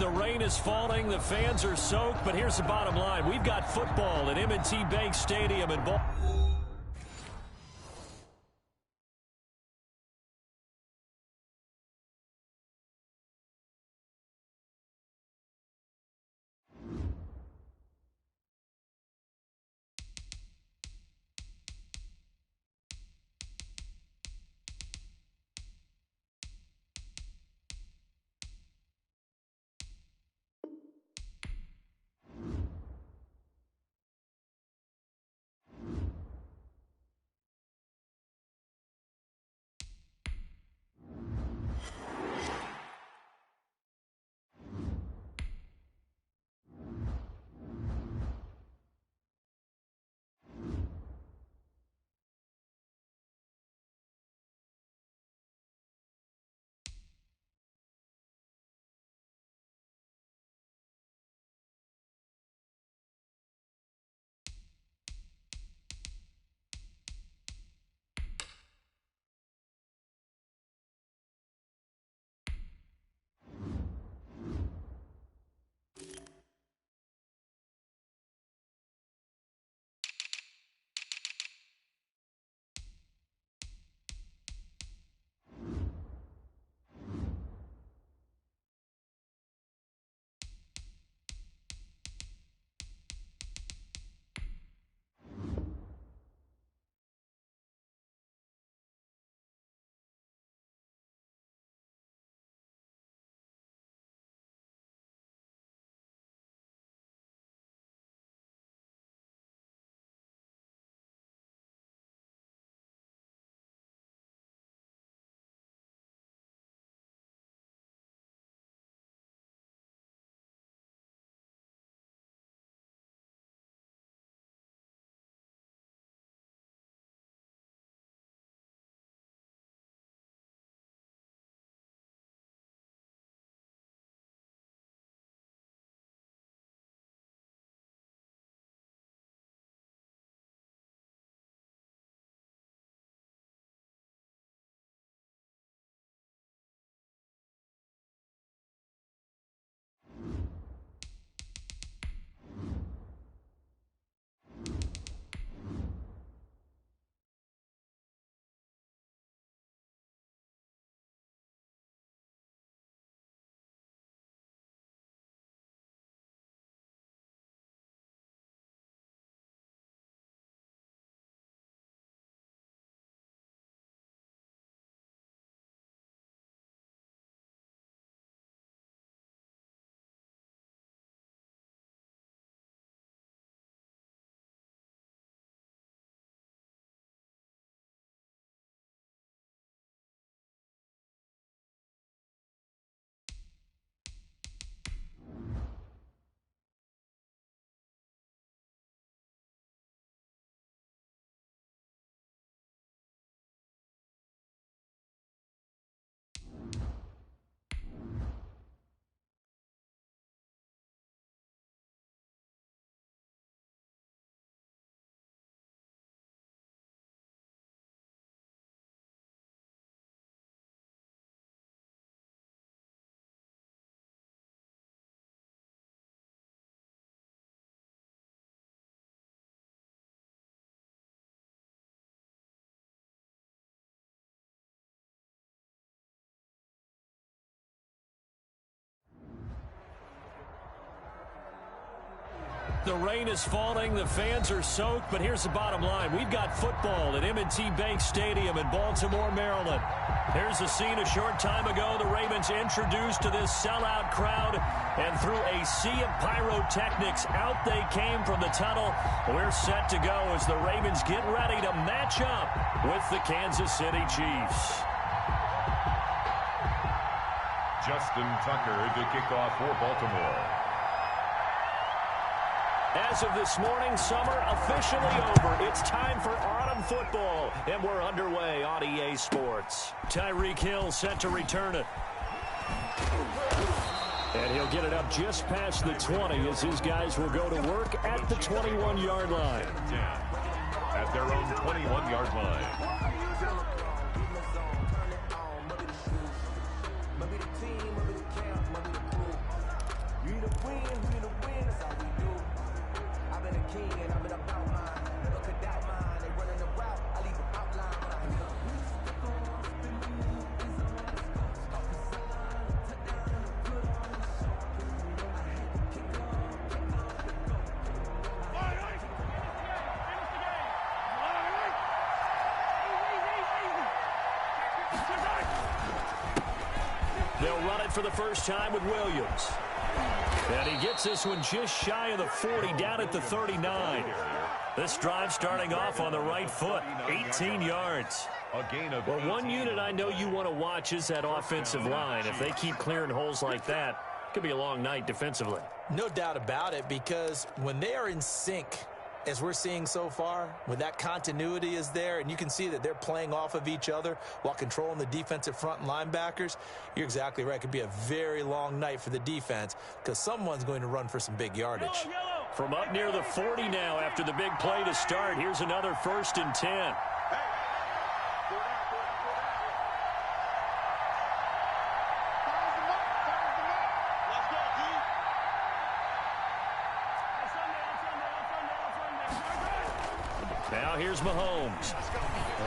The rain is falling, the fans are soaked, but here's the bottom line. We've got football at M&T Bank Stadium in Baltimore. The rain is falling, the fans are soaked, but here's the bottom line. We've got football at M&T Bank Stadium in Baltimore, Maryland. Here's a scene a short time ago. The Ravens introduced to this sellout crowd, and through a sea of pyrotechnics, out they came from the tunnel. We're set to go as the Ravens get ready to match up with the Kansas City Chiefs. Justin Tucker to kick off for Baltimore. As of this morning, summer officially over. It's time for autumn football, and we're underway on EA Sports. Tyreek Hill set to return it. And he'll get it up just past the 20 as his guys will go to work at the 21-yard line. At their own 21-yard line. We the win, that's all we do. I've been a king and I've been about mine. Never could doubt mine. They running the route, I leave them outline when I hit them. They'll run it for the first time with Williams. And he gets this one just shy of the 40, down at the 39. This drive starting off on the right foot, 18 yards. Well, one unit I know you want to watch is that offensive line. If they keep clearing holes like that, it could be a long night defensively. No doubt about it, because when they are in sync, as we're seeing so far, when that continuity is there and you can see that they're playing off of each other while controlling the defensive front and linebackers, you're exactly right. It could be a very long night for the defense because someone's going to run for some big yardage. From up near the 40 now after the big play to start, here's another 1st and 10. Now here's Mahomes.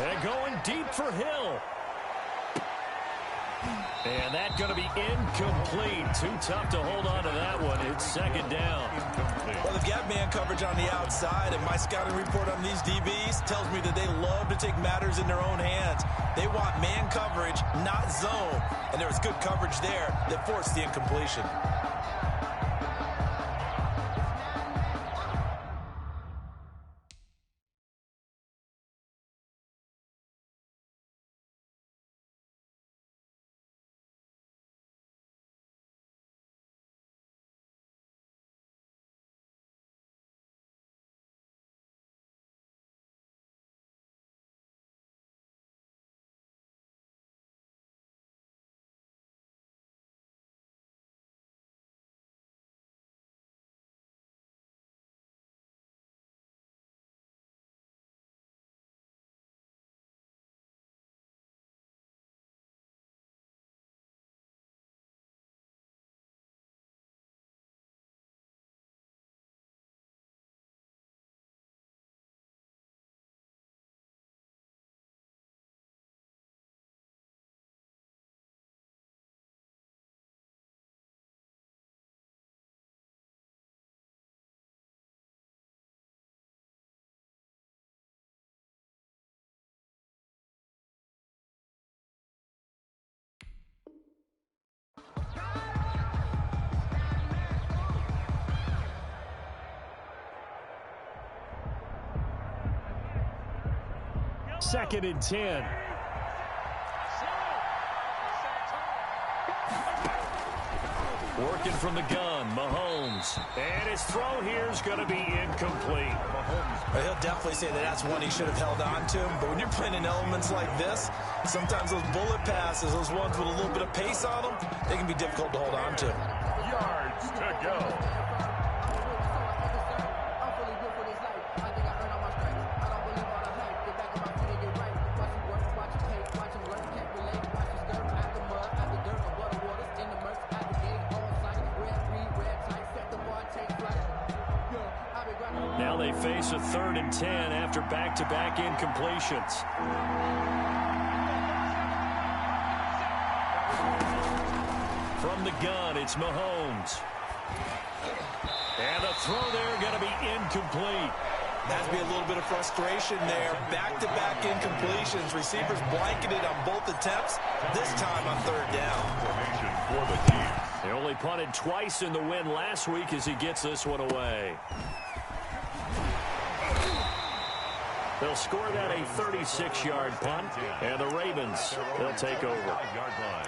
And going deep for Hill. And that's going to be incomplete. Too tough to hold on to that one. It's 2nd down. Well, they've got man coverage on the outside, and my scouting report on these DBs tells me that they love to take matters in their own hands. They want man coverage, not zone. And there was good coverage there that forced the incompletion. Second and 10. Working from the gun, Mahomes. And his throw here is going to be incomplete. Well, he'll definitely say that that's one he should have held on to. But when you're playing in elements like this, sometimes those bullet passes, those ones with a little bit of pace on them, they can be difficult to hold on to. Yards to go. Now they face a 3rd and 10 after back-to-back incompletions. From the gun, it's Mahomes. And the throw there going to be incomplete. Has to be a little bit of frustration there. Back-to-back incompletions. Receivers blanketed on both attempts, this time on 3rd down. Formation for the team. They only punted twice in the win last week as he gets this one away. They'll score that a 36-yard punt, and the Ravens, they'll take over. 5-yard line.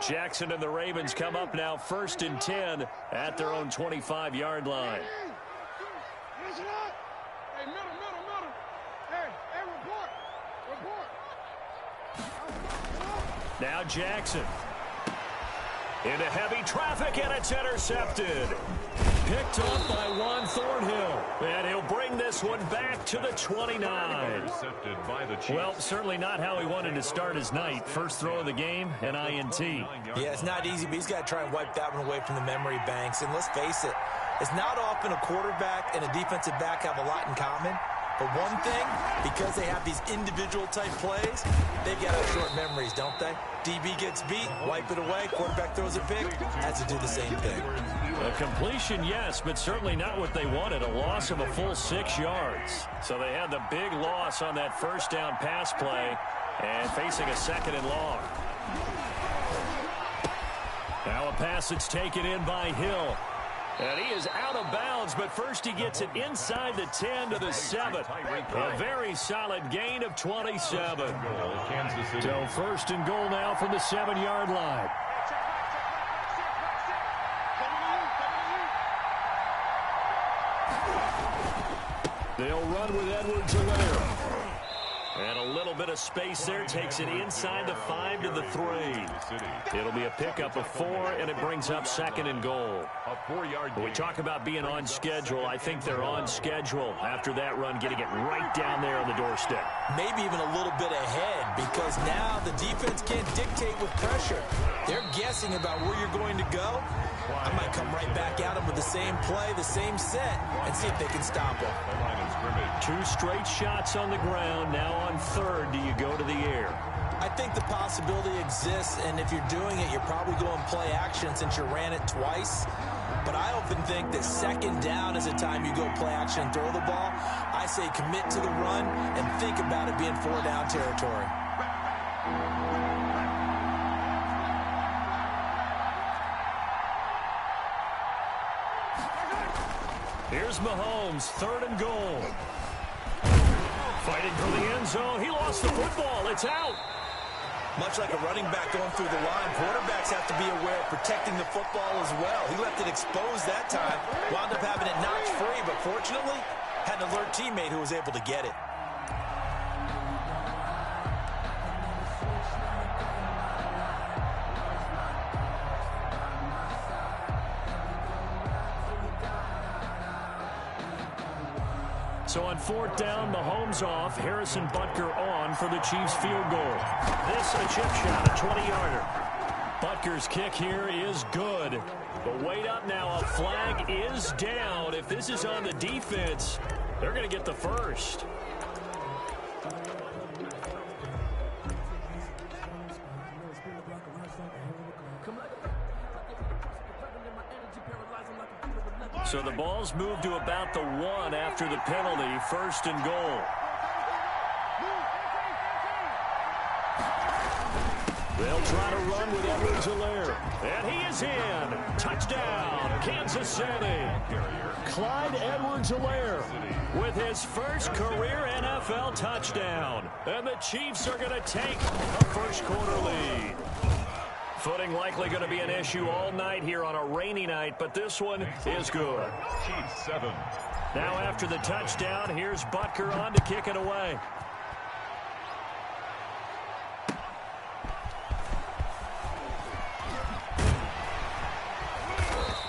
Jackson and the Ravens come up now 1st and 10 at their own 25-yard line. Hey, middle. Hey, report. Now Jackson. Into heavy traffic, and it's intercepted. Picked up by Juan Thornhill. And he'll bring this one back to the 29. Intercepted by the Chiefs. Well, certainly not how he wanted to start his night. First throw of the game, an INT. Yeah, it's not easy, but he's got to try and wipe that one away from the memory banks. And let's face it, it's not often a quarterback and a defensive back have a lot in common. But one thing, because they have these individual type plays, they've got to have short memories, don't they? DB gets beat, wipe it away, quarterback throws a pick, has to do the same thing. A completion, yes, but certainly not what they wanted, a loss of a full 6 yards. So they had the big loss on that first down pass play and facing a 2nd and long. Now a pass that's taken in by Hill. And he is out of bounds, but first he gets it inside the 10 to the 7. A very solid gain of 27. So first and goal now from the 7-yard line. They'll run with Edwards-Helaire. And a little bit of space there, takes it inside the 5 to the 3. It'll be a pickup of 4, and it brings up 2nd and goal. When we talk about being on schedule, I think they're on schedule after that run, getting it right down there on the doorstep. Maybe even a little bit ahead, because now the defense can't dictate with pressure. They're guessing about where you're going to go. I might come right back at them with the same play, the same set, and see if they can stop them. 2 straight shots on the ground. Now on 3rd, do you go to the air? I think the possibility exists, and if you're doing it, you're probably going play action since you ran it twice. But I often think that 2nd down is the time you go play action and throw the ball. I say commit to the run and think about it being 4-down territory. Here's Mahomes, 3rd and goal. Fighting for the end zone. He lost the football. It's out. Much like a running back going through the line, quarterbacks have to be aware of protecting the football as well. He left it exposed that time, wound up having it knocked free, but fortunately, had an alert teammate who was able to get it. So on 4th down, Mahomes off, Harrison Butker on for the Chiefs field goal. This a chip shot, a 20-yarder. Butker's kick here is good. But wait up now, a flag is down. If this is on the defense, they're going to get the first. So the ball's moved to about the 1 after the penalty, 1st and goal. They'll try to run with Edwards-Helaire. And he is in. Touchdown, Kansas City. Clyde Edwards-Helaire with his first career NFL touchdown. And the Chiefs are going to take a first-quarter lead. Footing likely going to be an issue all night here on a rainy night, but this one is good. Chiefs 7. Now after the touchdown, here's Butker on to kick it away.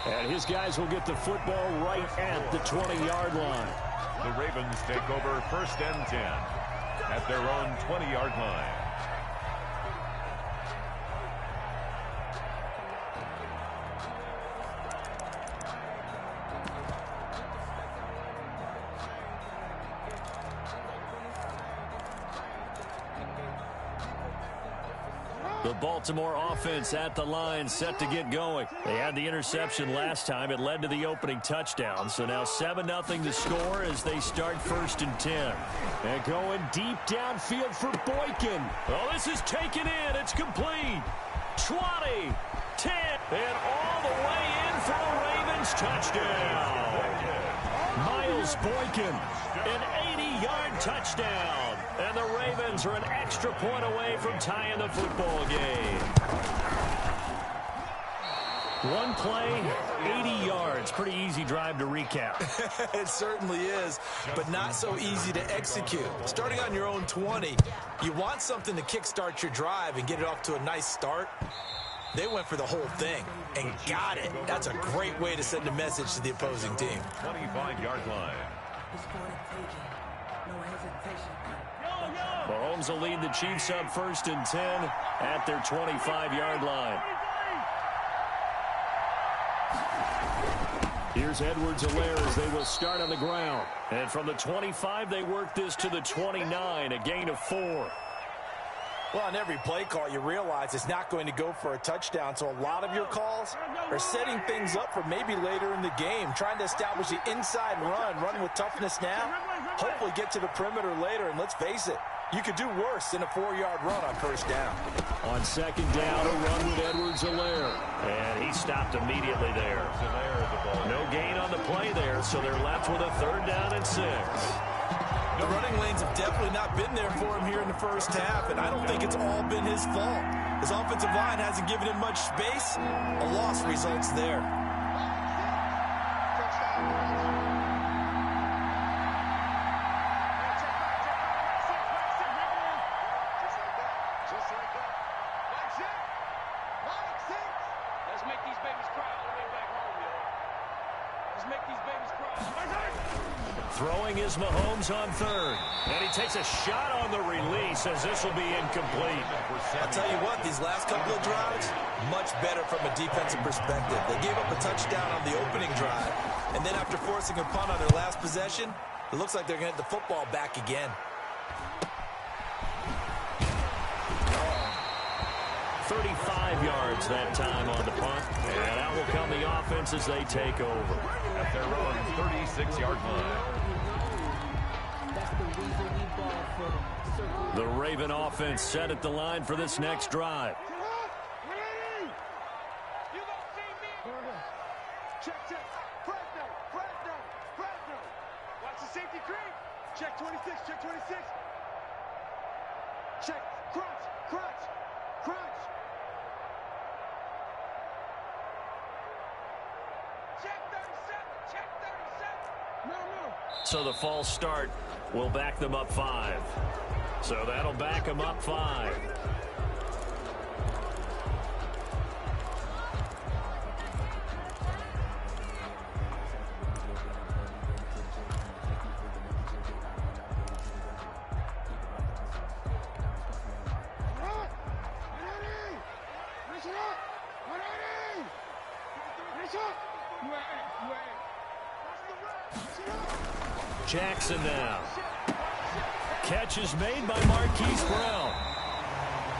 And his guys will get the football right at the 20-yard line. The Ravens take over 1st and 10 at their own 20-yard line. The Baltimore offense at the line, set to get going. They had the interception last time. It led to the opening touchdown. So now 7-0 to score as they start 1st and 10. And going deep downfield for Boykin. Oh, this is taken in. It's complete. 20, 10, and all the way in for the Ravens touchdown. Miles Boykin, an 80-yard touchdown. And the Ravens are an extra point away from tying the football game. One play, 80 yards. Pretty easy drive to recap. It certainly is, but not so easy to execute. Starting on your own 20, you want something to kickstart your drive and get it off to a nice start. They went for the whole thing and got it. That's a great way to send a message to the opposing team. 25-yard line. Mahomes will lead the Chiefs up 1st and 10 at their 25-yard line. Here's Edwards-Helaire as they will start on the ground. And from the 25, they work this to the 29, a gain of 4. Well, on every play call, you realize it's not going to go for a touchdown, so a lot of your calls are setting things up for maybe later in the game, trying to establish the inside run with toughness now, hopefully get to the perimeter later, and let's face it, you could do worse than a 4-yard run on 1st down. On 2nd down, a run with Edwards-Helaire, and he stopped immediately there. No gain on the play there, so they're left with a 3rd down and 6. The running lanes have definitely not been there for him here in the 1st half, and I don't think it's all been his fault. His offensive line hasn't given him much space. A loss results there. Let's make these babies cry all the way back home, yo. Let's make these babies cry. Throwing is Mahomes on 3rd. And he takes a shot on the release as this will be incomplete. I'll tell you what, these last couple of drives, much better from a defensive perspective. They gave up a touchdown on the opening drive, and then after forcing a punt on their last possession, it looks like they're going to get the football back again. 35 yards that time on the punt. And out will come the offense as they take over. At their own 36-yard line. The Raven offense set at the line for this next drive. Check. Watch the safety creep. Check 26. Check. Crunch. Check 37. No. So the false start will back them up 5. So that'll back them up 5. Jackson now. Catch is made by Marquise Brown.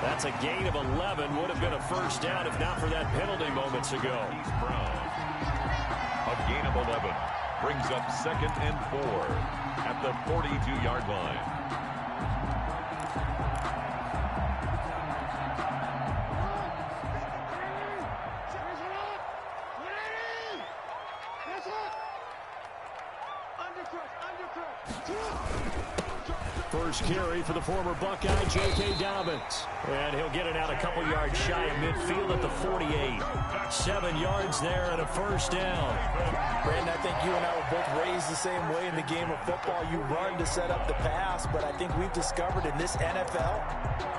That's a gain of 11. Would have been a 1st down if not for that penalty moments ago. Marquise Brown. A gain of 11. Brings up 2nd and 4 at the 42-yard line. First carry for the former Buckeye, J.K. Dobbins. And he'll get it out a couple yards shy of midfield at the 48. 7 yards there and a 1st down. Brandon, I think you and I were both raised the same way in the game of football. You run to set up the pass, but I think we've discovered in this NFL,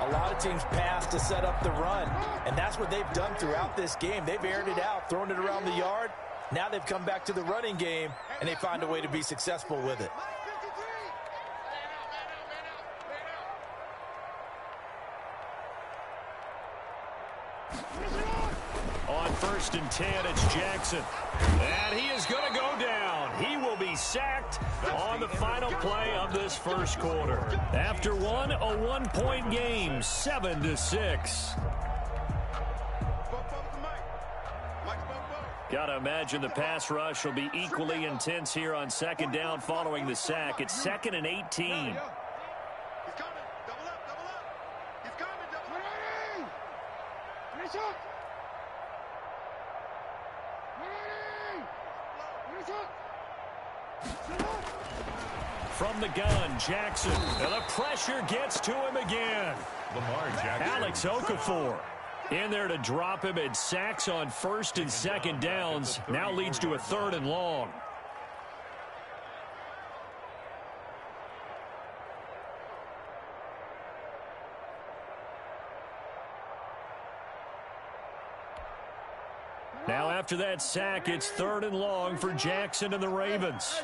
a lot of teams pass to set up the run. And that's what they've done throughout this game. They've aired it out, thrown it around the yard. Now they've come back to the running game, and they find a way to be successful with it. On 1st and 10, it's Jackson. And he is going to go down. He will be sacked on the final play of this 1st quarter. After a 1-point game, 7-6. Got to imagine the pass rush will be equally intense here on 2nd down following the sack. It's 2nd and 18. From the gun, Jackson. And the pressure gets to him again. Lamar Jackson. Alex Okafor in there to drop him, and sacks on 1st and 2nd downs. Now leads to a 3rd and long. Now after that sack, it's 3rd and long for Jackson and the Ravens.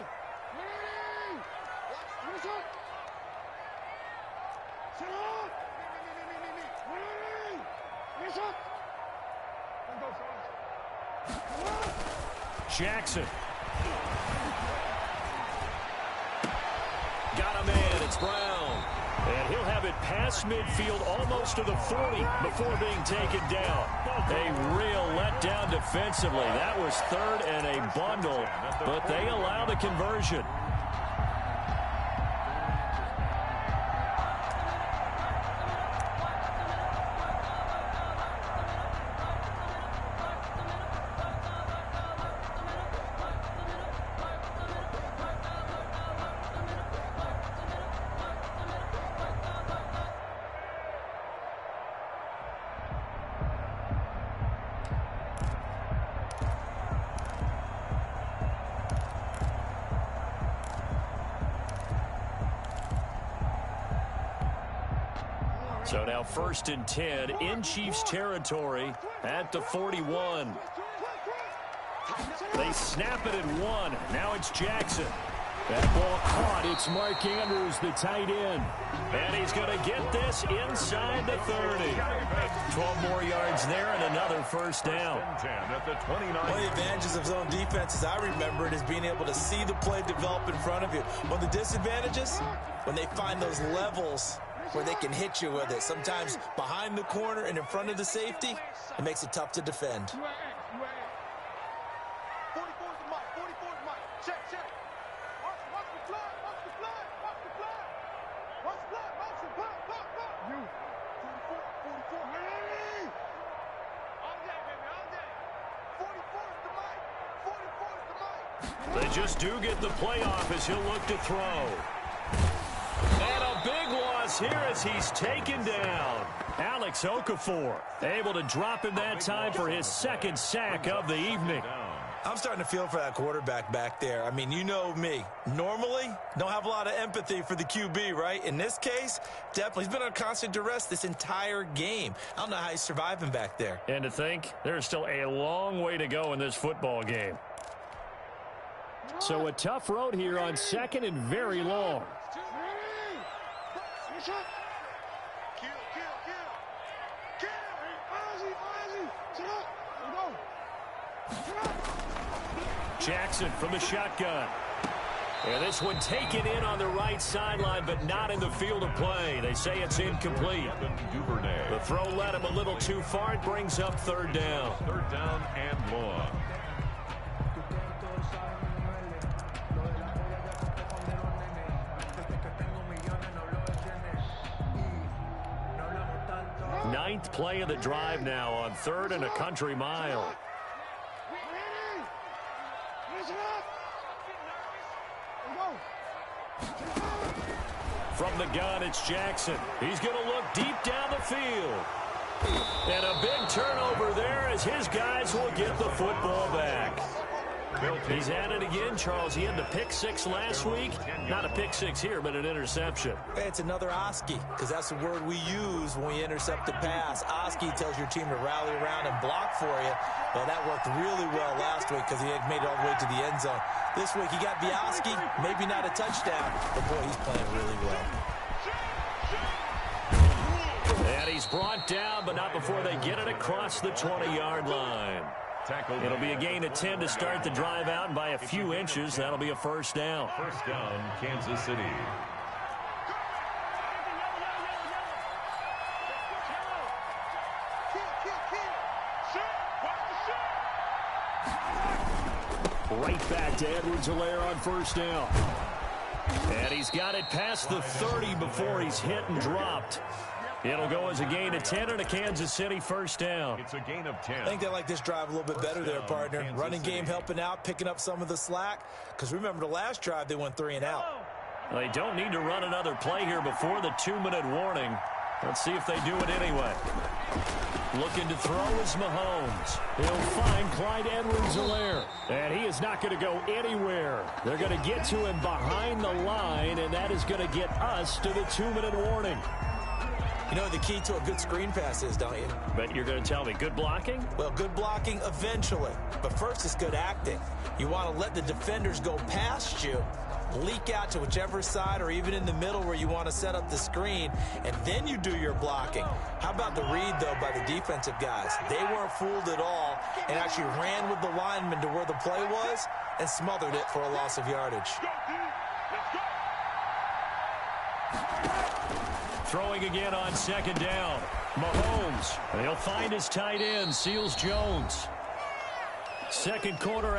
Jackson. Got a man. It's Brown. And he'll have it past midfield almost to the 40 before being taken down. A real letdown defensively. That was 3rd and a bundle, but they allow the conversion. So now 1st and 10 in Chiefs territory at the 41. They snap it at 1. Now it's Jackson. That ball caught. It's Mark Andrews, the tight end. And he's going to get this inside the 30. 12 more yards there and another 1st down. One of the advantages of zone defense, as I remember it, is being able to see the play develop in front of you. One of the disadvantages, when they find those levels where they can hit you with it. Sometimes behind the corner and in front of the safety, it makes it tough to defend. They just do get the playoff as he'll look to throw. And a big loss here as he's taken down. Alex Okafor able to drop him that time for his 2nd sack of the evening. I'm starting to feel for that quarterback back there. I mean, you know me. Normally, don't have a lot of empathy for the QB, right? In this case, definitely. He's been on constant duress this entire game. I don't know how he's surviving back there. And to think, there's still a long way to go in this football game. So a tough road here on 2nd and very long. Jackson from the shotgun. And this one taken in on the right sideline, but not in the field of play. They say it's incomplete. The throw led him a little too far. It brings up 3rd down. 3rd down and long. Ninth play of the drive now on 3rd and a country mile. From the gun, it's Jackson. He's going to look deep down the field. And a big turnover there as his guys will get the football back. He's at it again, Charles. He had the pick 6 last week. Not a pick 6 here, but an interception. It's another Oski, because that's the word we use when we intercept the pass. Oski tells your team to rally around and block for you. Well, that worked really well last week because he had made it all the way to the end zone. This week, he got the Oski, maybe not a touchdown, but boy, he's playing really well. And he's brought down, but not before they get it across the 20-yard line. It'll be a gain of 10 to start the drive out, and by a few inches, that'll be a 1st down. 1st down, Kansas City. Right back to Edwards-Helaire on 1st down. And he's got it past the 30 before he's hit and dropped. It'll go as a gain of 10 and a Kansas City 1st down. It's a gain of 10. I think they like this drive a little bit better there, partner. Running game helping out, picking up some of the slack. Because remember, the last drive, they went 3 and out. They don't need to run another play here before the 2-minute warning. Let's see if they do it anyway. Looking to throw is Mahomes. He'll find Clyde Edwards-Helaire. And he is not going to go anywhere. They're going to get to him behind the line, and that is going to get us to the 2-minute warning. You know what the key to a good screen pass is, don't you? But you're going to tell me, good blocking? Well, good blocking eventually. But first, it's good acting. You want to let the defenders go past you, leak out to whichever side or even in the middle where you want to set up the screen, and then you do your blocking. How about the read, though, by the defensive guys? They weren't fooled at all and actually ran with the lineman to where the play was and smothered it for a loss of yardage. Throwing again on second down. Mahomes. And he'll find his tight end, Seals Jones. Second quarter.